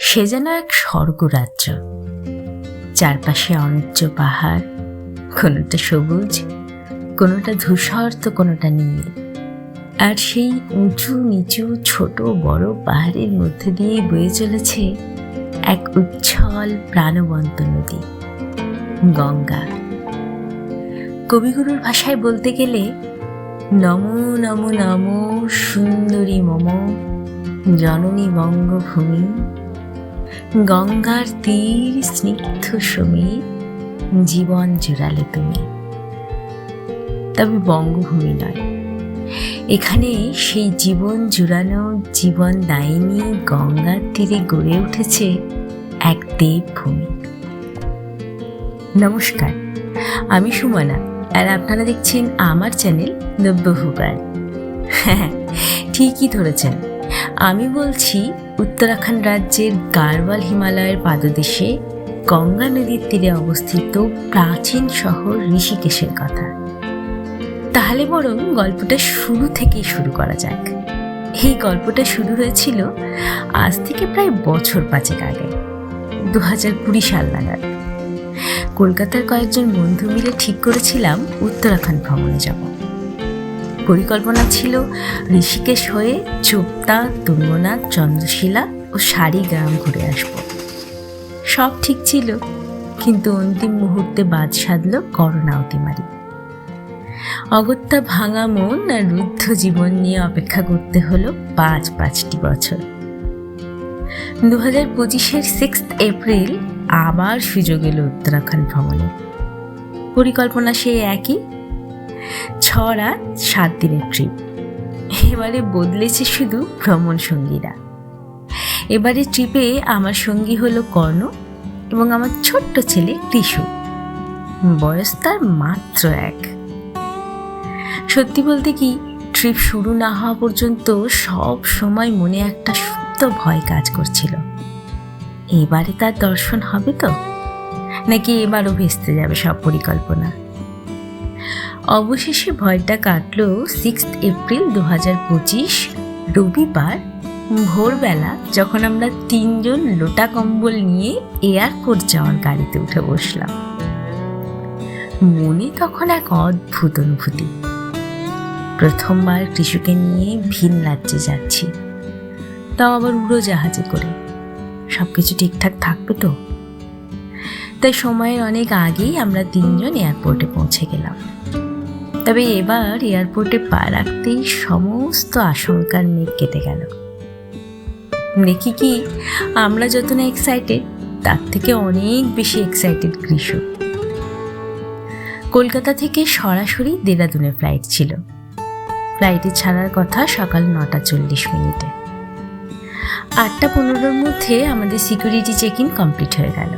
সে যেন এক স্বর্গরাজ্য। চারপাশে অনুচ্চ পাহাড়, কোনোটা সবুজ, কোনোটা ধূসর তো কোনোটা নীল। আর সেই উঁচু নিচু ছোট বড় পাহাড়ের মধ্যে দিয়ে বয়ে চলেছে এক উচ্ছল প্রাণবন্ত নদী, গঙ্গা। কবিগুরুর ভাষায় বলতে গেলে নমো নমো নমো সুন্দরী মম জননী বঙ্গভূমি, গঙ্গার তীর স্নিগ্ধ সমীর, জীবন জুড়ালে তুমি। তবে বঙ্গভূমি নয়, এখানে সেই জীবন জুড়ানো জীবন দায়িনী গঙ্গার তীরে গড়ে উঠেছে এক দেবভূমি। নমস্কার, আমি সুমনা, আর আপনারা দেখছেন আমার চ্যানেল নব্যভূগান। হ্যাঁ, ঠিকই ধরেছেন, আমি বলছি উত্তরাখণ্ড রাজ্যের গাড়ওয়াল হিমালয়ের পাদদেশে গঙ্গা নদীর তীরে অবস্থিত প্রাচীন শহর ঋষিকেশের কথা। তাহলে বরং গল্পটা শুরু থেকেই শুরু করা যাক। এই গল্পটা শুরু হয়েছিল আজ থেকে প্রায় বছর 5 আগে, 2020 সাল নাগাদ। কলকাতার কয়েকজন বন্ধু মিলে ঠিক করেছিলাম উত্তরাখণ্ড ভ্রমণে যাব। পরিকল্পনা ছিল ঋষিকেশ হয়ে চোপতা, তুঙ্গনাথ, চন্দ্রশিলা ও সারিগ্রাম ঘুরে আসব। সব ঠিক ছিল, কিন্তু অন্তিম মুহূর্তে বাদ সাধল করোনা অতিমারি। অগত্যা ভাঙা মন আর রুদ্ধ জীবন নিয়ে অপেক্ষা করতে হলো 5টি বছর। 2025-এর 6 এপ্রিল আবার সুযোগ এলো উত্তরাখণ্ড ভ্রমণে। পরিকল্পনা সেই একই, 6 রাত 7 দিনের ট্রিপ। এবারে বদলেছে শুধু ভ্রমণ সঙ্গীরা। এবারে ট্রিপে আমার সঙ্গী হলো কর্ণ এবং আমার ছোট্ট ছেলে কৃষু। বয়স তার মাত্র 1। সত্যি বলতে কি, ট্রিপ শুরু না হওয়া পর্যন্ত সব সময় মনে একটা সুপ্ত ভয় কাজ করছিল। এবারে তার দর্শন হবে তো, নাকি এবারও ভেস্তে যাবে সব পরিকল্পনা। অবশেষে ভয়টা কাটলো 6 এপ্রিল 2025 রবিবার ভোরবেলা, যখন আমরা 3 জন লোটা কম্বল নিয়ে এয়ারপোর্ট যাওয়ার গাড়িতে উঠে বসলাম। মনে তখন এক অদ্ভুত অনুভূতি। প্রথমবার কৃষুকে নিয়ে ভিন রাজ্যে যাচ্ছি, তাও আবার উড়োজাহাজে করে। সবকিছু ঠিকঠাক থাকবে তো? তাই সময়ের অনেক আগেই আমরা 3 জন এয়ারপোর্টে পৌঁছে গেলাম। তবে এবার এয়ারপোর্টে পা রাখতেই সমস্ত আশঙ্কার মেঘ কেটে গেল। দেখি কি, আমরা যত না এক্সাইটেড, তার থেকে অনেক বেশি এক্সাইটেড কৃষু। কলকাতা থেকে সরাসরি দেরাদুনের ফ্লাইট ছিল। ফ্লাইটে ছাড়ার কথা সকাল 9:40। 8:15-র মধ্যে আমাদের সিকিউরিটি চেক ইন কমপ্লিট হয়ে গেল।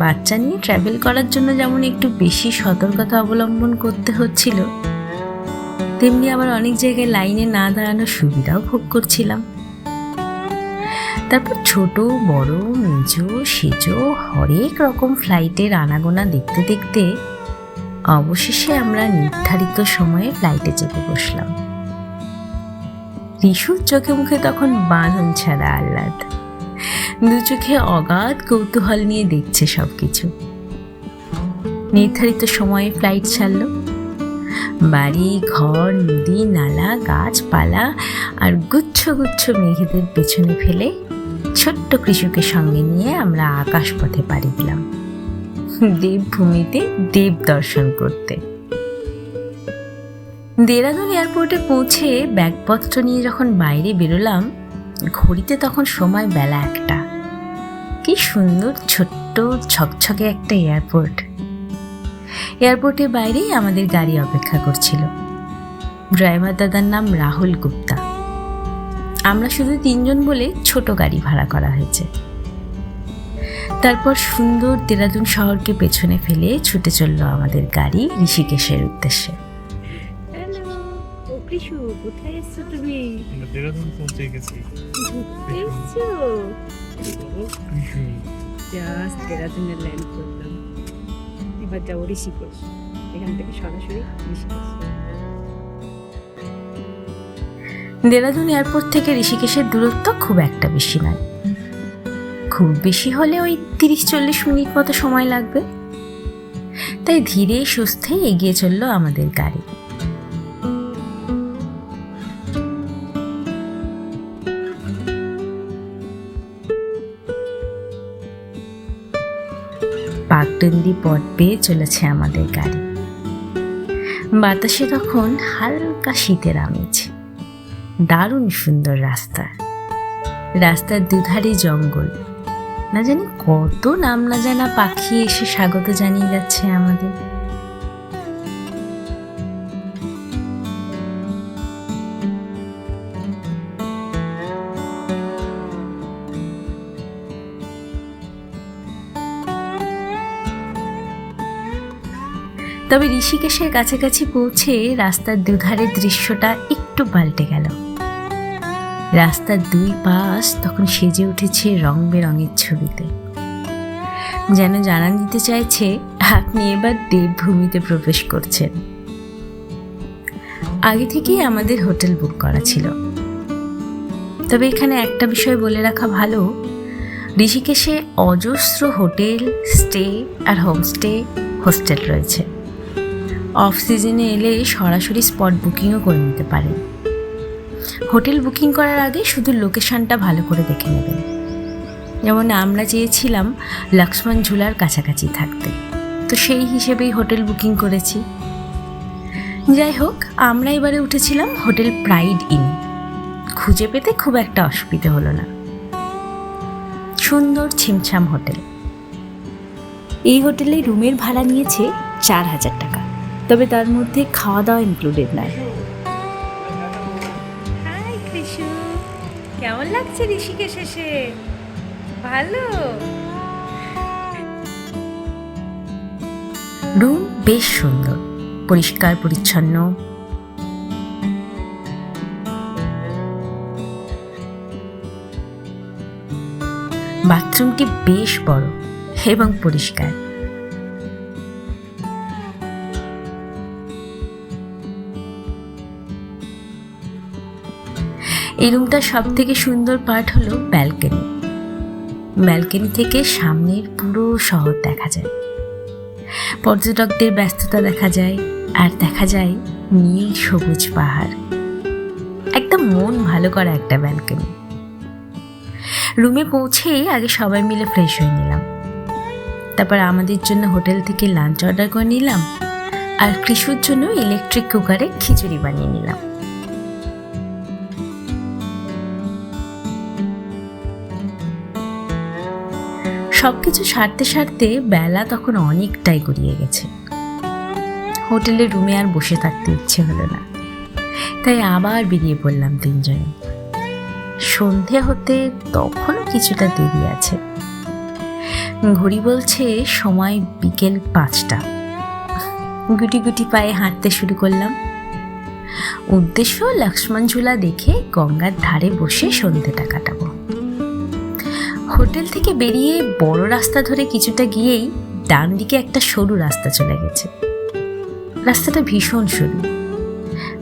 বাচ্চা নিয়ে ট্রাভেল করার জন্য যেমন একটু বেশি সতর্কতা অবলম্বন করতে হচ্ছিল, তেমনি আবার অনেক জায়গায় লাইনে না দাঁড়ানোর সুবিধাও ভোগ করছিলাম। তারপর ছোট বড় মেজো সেজো হরেক রকম ফ্লাইটের আনাগোনা দেখতে দেখতে অবশেষে আমরা নির্ধারিত সময়ে ফ্লাইটে চেপে বসলাম। ঋষুর চোখে মুখে তখন বাঁধন ছাড়া আহ্লাদ। 2 চোখে অগাধ কৌতূহল নিয়ে দেখছে সবকিছু। নির্ধারিত সময়ে ফ্লাইট ছাড়ল। বাড়ি ঘর, নদী নালা, গাছপালা আর গুচ্ছ গুচ্ছ মেঘেদের পেছনে ফেলে ছোট্ট কৃষুকে সঙ্গে নিয়ে আমরা আকাশপথে পাড়ি দিলাম দেবভূমিতে দেব দর্শন করতে। দেরাদুন এয়ারপোর্টে পৌঁছে ব্যাগপত্র নিয়ে যখন বাইরে বেরোলাম, ঘড়িতে তখন সময় বেলা 1টা। কি সুন্দর ছোট্ট ছকছকে একটা এয়ারপোর্ট। এয়ারপোর্টের বাইরেই আমাদের গাড়ি অপেক্ষা করছিল। ড্রাইভার দাদার নাম রাহুল গুপ্তা। আমরা শুধু 3 জন বলে ছোট গাড়ি ভাড়া করা হয়েছে। তারপর সুন্দর দেরাদুন শহরকে পেছনে ফেলে ছুটে চলল আমাদের গাড়ি ঋষিকেশের উদ্দেশ্যে। কৃষু, কোথায় এসছো তুমি? দেরাদুন পৌঁছে গেছি। এসছো? জাস্ট দেরাদুনে ল্যান্ড করলাম। এবার যাবো ঋষিকেশ। এখান থেকে সরাসরি ঋষিকেশ। দেরাদুন এয়ারপোর্ট থেকে ঋষিকেশের দূরত্ব খুব একটা বেশি নয়, খুব বেশি হলে ওই 30-40 মিনিট মতো সময় লাগবে। তাই ধীরে সুস্থে এগিয়ে চলল আমাদের গাড়ি। পাকডন্ডি পথ পেয়ে চলেছে আমাদের গাড়ি। বাতাসে তখন হালকা শীতের আমেজ। দারুণ সুন্দর রাস্তা, রাস্তার দুধারে জঙ্গল, না জানি কত নাম না জানা পাখি এসে স্বাগত জানিয়ে যাচ্ছে আমাদের। তবে ঋষিকেশের কাছাকাছি পৌঁছে রাস্তার দুধারের দৃশ্যটা একটু পাল্টে গেল। রাস্তার দুই পাশ তখন সেজে উঠেছে রং বেরঙের ছবিতে, যেন জানান দিতে চাইছে আপনি এবার দেবভূমিতে প্রবেশ করছেন। আগে থেকেই আমাদের হোটেল বুক করা ছিল। তবে এখানে একটা বিষয় বলে রাখা ভালো, ঋষিকেশে অজস্র হোটেল, স্টে আর হোমস্টে, হোস্টেল রয়েছে। অফ সিজনে এলে সরাসরি স্পট বুকিংও করে নিতে পারেন। হোটেল বুকিং করার আগে শুধু লোকেশনটা ভালো করে দেখে নেবেন। যেমন আমরা চেয়েছিলাম লক্ষ্মণ ঝুলার কাছাকাছি থাকতে, তো সেই হিসেবেই হোটেল বুকিং করেছি। যাই হোক, আমরা এবারে উঠেছিলাম হোটেল প্রাইড ইন। খুঁজে পেতে খুব একটা অসুবিধে হলো না। সুন্দর ছিমছাম হোটেল। এই হোটেলে রুমের ভাড়া নিয়েছে 4000 টাকা, তবে তার মধ্যে খাওয়া দাওয়া ইনক্লুডেড নয়। হাই কৃষু, কেমন লাগছে ঋষিকেশ এসে? ভালো? রুম বেশ সুন্দর, পরিষ্কার পরিচ্ছন্ন। বাথরুমটি বেশ বড় এবং পরিষ্কার। এই রুমটার সব থেকে সুন্দর পার্ট হলো ব্যালকনি। ব্যালকনি থেকে সামনের পুরো শহর দেখা যায়, পর্যটকদের ব্যস্ততা দেখা যায়, আর দেখা যায় নীল সবুজ পাহাড়। একদম মন ভালো করা একটা ব্যালকনি। রুমে পৌঁছেই আগে সবাই মিলে ফ্রেশ হয়ে নিলাম। তারপর আমাদের জন্য হোটেল থেকে লাঞ্চ অর্ডার করে নিলাম, আর কৃষুর জন্য ইলেকট্রিক কুকারে খিচুড়ি বানিয়ে নিলাম। সবকিছু সারতে সারতে বেলা তখন অনেকটাই গড়িয়ে গেছে। হোটেলের রুমে আর বসে থাকতে ইচ্ছে হলো না, তাই আবার বেরিয়ে পড়লাম তিনজনে। সন্ধে হতে তখনও কিছুটা দেরি আছে। ঘড়ি বলছে সময় বিকেল 5টা। গুটি গুটি পায়ে হাঁটতে শুরু করলাম। উদ্দেশ্য লক্ষ্মণ ঝুলা দেখে গঙ্গার ধারে বসে সন্ধেটা কাটাবো। হোটেল থেকে বেরিয়ে বড় রাস্তা ধরে কিছুটা গিয়েই ডান দিকে একটা সরু রাস্তা চলে গেছে। রাস্তাটা ভীষণ সরু,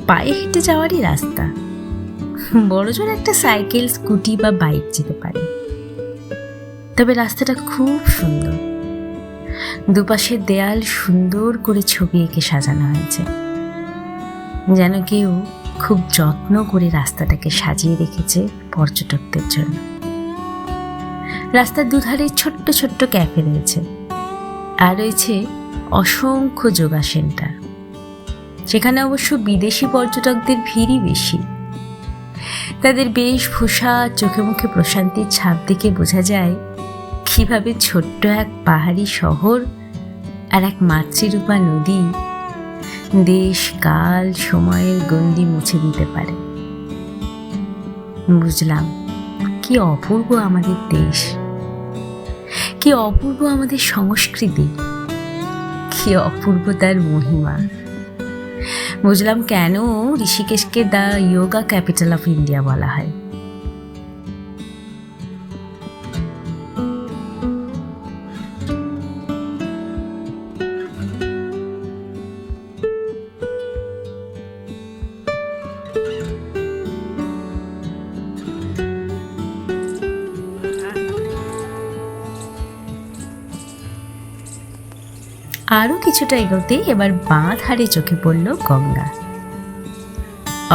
পায়ে হেঁটে যাওয়ারই রাস্তা। বড়জোর একটা সাইকেল, স্কুটি বা বাইক যেতে পারে। তবে রাস্তাটা খুব সুন্দর। দুপাশের দেয়াল সুন্দর করে ছবি এঁকে সাজানো হয়েছে, যেন কেউ খুব যত্ন করে রাস্তাটাকে সাজিয়ে রেখেছে পর্যটকদের জন্য। রাস্তার দুধারে ছোট্ট ছোট্ট ক্যাফে রয়েছে, আর রয়েছে অসংখ্য যোগা সেন্টার। সেখানে অবশ্য বিদেশি পর্যটকদের ভিড়ই বেশি। তাদের বেশভূষা, চোখে মুখে প্রশান্তির ছাপ দেখে বোঝা যায় কিভাবে ছোট্ট এক পাহাড়ি শহর আর এক মাতৃরূপা নদী দেশ, কাল, সময়ের গণ্ডি মুছে দিতে পারে। বুঝলাম কি অপূর্ব আমাদের দেশ, কি অপূর্ব আমাদের সংস্কৃতি, কি অপূর্ব তার মহিমা। বুঝলাম কেন ঋষিকেশকে the yoga capital of India বলা হয়। আরও কিছুটা এগোতেই এবার বাঁ ধারে চোখে পড়ল গঙ্গা।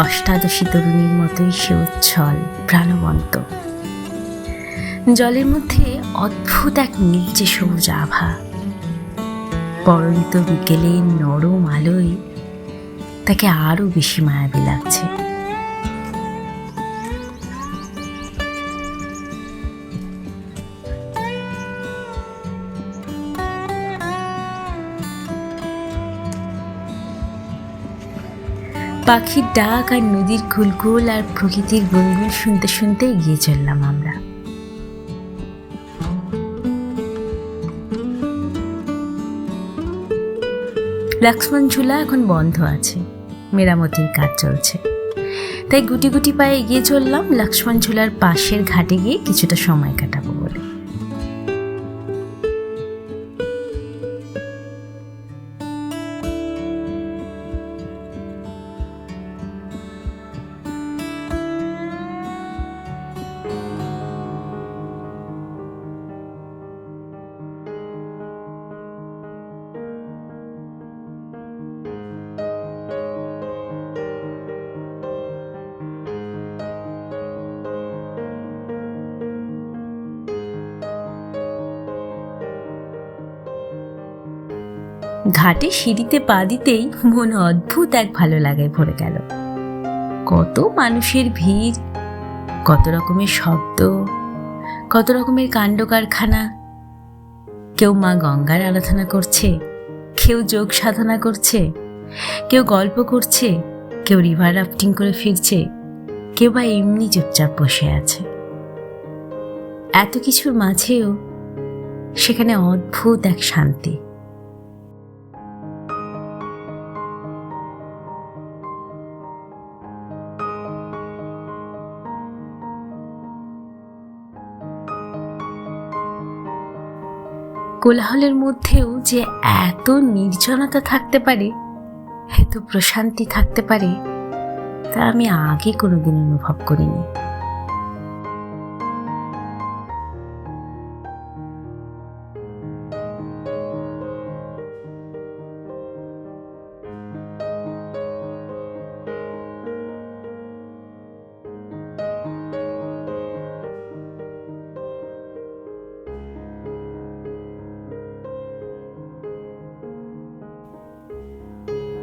অষ্টাদশী তরুণীর মতোই সে উচ্ছল, প্রাণবন্ত। জলের মধ্যে অদ্ভুত এক নীলচে সবুজ আভা। পরন্ত বিকেলে নরম আলোয় তাকে আরো বেশি মায়াবী লাগছে। পাখির ডাক আর নদীর কুলকুল আর প্রকৃতির গুনগুন শুনতে শুনতে এগিয়ে চললাম আমরা। লক্ষ্মণ ঝুলা এখন বন্ধ আছে, মেরামতির কাজ চলছে, তাই গুটি গুটি পায়ে এগিয়ে চললাম লক্ষ্মণ ঝুলার পাশের ঘাটে গিয়ে কিছুটা সময় কাটাবো বলে। ঘাটে সিঁড়িতে পা দিতেই মন অদ্ভুত এক ভালো লাগায় ভরে গেল। কত মানুষের ভিড়, কত রকমের শব্দ, কত রকমের কাণ্ড কারখানা। কেউ মা গঙ্গার আরাধনা করছে, কেউ যোগ সাধনা করছে, কেউ গল্প করছে, কেউ রিভার রাফটিং করে ফিরছে, কেউ বা এমনি চুপচাপ বসে আছে। এত কিছুর মাঝেও সেখানে অদ্ভুত এক শান্তি। কোলাহলের মধ্যেও যে এত নির্জনতা থাকতে পারে, এত প্রশান্তি থাকতে পারে, তা আমি আগে কোনোদিন অনুভব করিনি।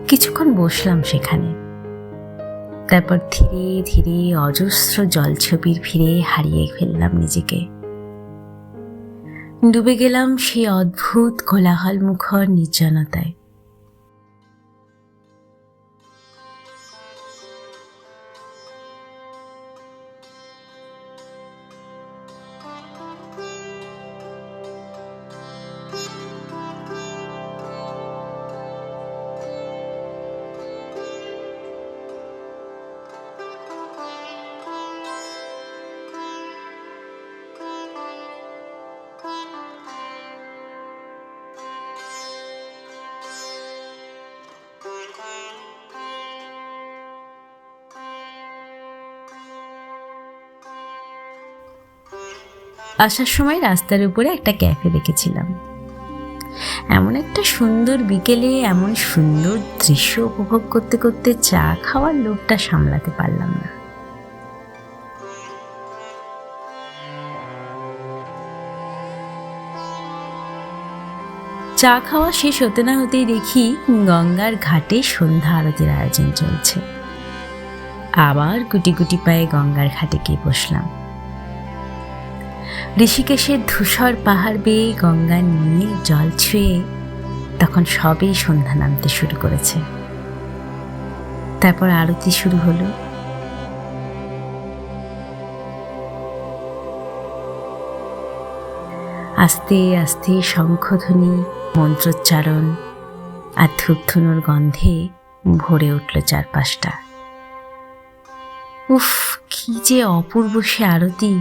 কিছুক্ষণ বসলাম সেখানে, তারপর ধীরে ধীরে অজস্র জলছবির ভিড়ে হারিয়ে ফেললাম নিজেকে। ডুবে গেলাম সেই অদ্ভুত কোলাহল মুখর নির্জনতায়। আসার সময় রাস্তার উপরে একটা ক্যাফে দেখেছিলাম। এমন একটা সুন্দর বিকেলে এমন সুন্দর দৃশ্য উপভোগ করতে করতে চা খাওয়ার লোভটা সামলাতে পারলাম না। চা খাওয়া শেষ হতে না হতেই দেখি গঙ্গার ঘাটে সন্ধ্যা আরতির আয়োজন চলছে। আবার গুটি গুটি পায়ে গঙ্গার ঘাটে গিয়ে বসলাম। ঋষিকেশের ধূসর পাহাড় বেয়ে গঙ্গার নীল জল ছুঁয়ে তখন সবেই সন্ধ্যা নামতে শুরু করেছে। তারপর আরতি শুরু হলো। আস্তে আস্তে শঙ্খধ্বনি, মন্ত্রোচ্চারণ আর ধূপধুনোর গন্ধে ভরে উঠল চারপাশটা। উফ, কি যে অপূর্ব সে আরতি,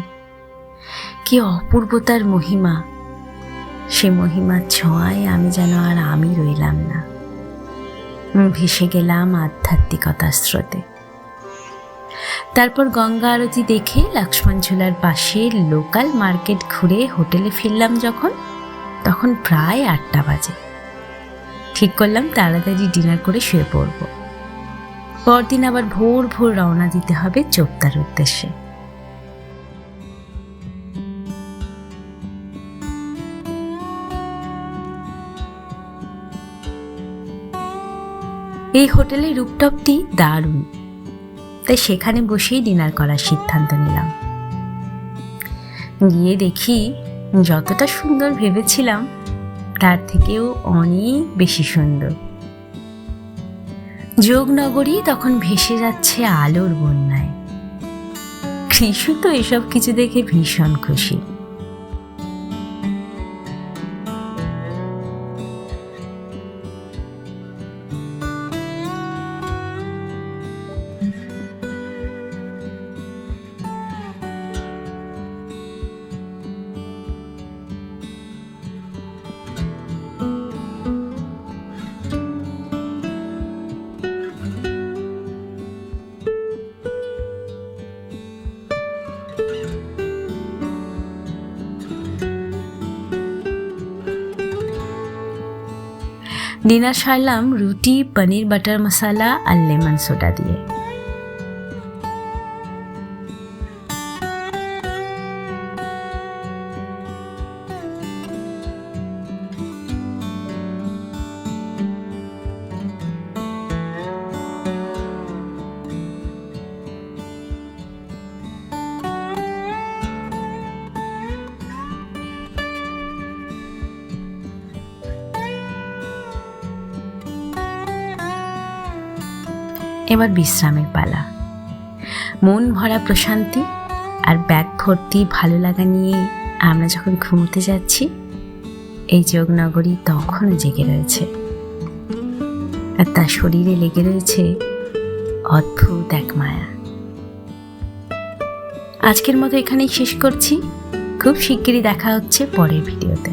কি অপূর্বতার মহিমা! সে মহিমার ছোঁয়ায় আমি যেন আর আমি রইলাম না, ভেসে গেলাম আধ্যাত্মিকতার স্রোতে। তারপর গঙ্গা আরতি দেখে লক্ষ্মণ ঝুলার পাশে লোকাল মার্কেট ঘুরে হোটেলে ফিরলাম যখন, তখন প্রায় 8টা বাজে। ঠিক করলাম তাড়াতাড়ি ডিনার করে শুয়ে পড়ব। পরদিন আবার ভোর ভোর রওনা দিতে হবে চোপতার উদ্দেশ্যে। এই হোটেলের রুপটপটি দারুণ, তাই সেখানে বসেই ডিনার করার সিদ্ধান্ত নিলাম। গিয়ে দেখি যতটা সুন্দর ভেবেছিলাম তার থেকেও অনেক বেশি সুন্দর। যোগনগরী তখন ভেসে যাচ্ছে আলোর বন্যায়। কৃষু তো এসব কিছু দেখে ভীষণ খুশি। ডিনার সারলাম রুটি, পনির বাটার মশালা আর লেমন সোডা দিয়ে। এবার বিশ্রামের পালা। মন ভরা প্রশান্তি আর ব্যাগ ভর্তি ভালো লাগা নিয়ে আমরা যখন ঘুমোতে যাচ্ছি, এই যোগনগরী তখনও জেগে রয়েছে আর তার শরীরে লেগে রয়েছে অদ্ভুত এক মায়া। আজকের মতো এখানেই শেষ করছি। খুব শিগগিরই দেখা হচ্ছে পরের ভিডিওতে।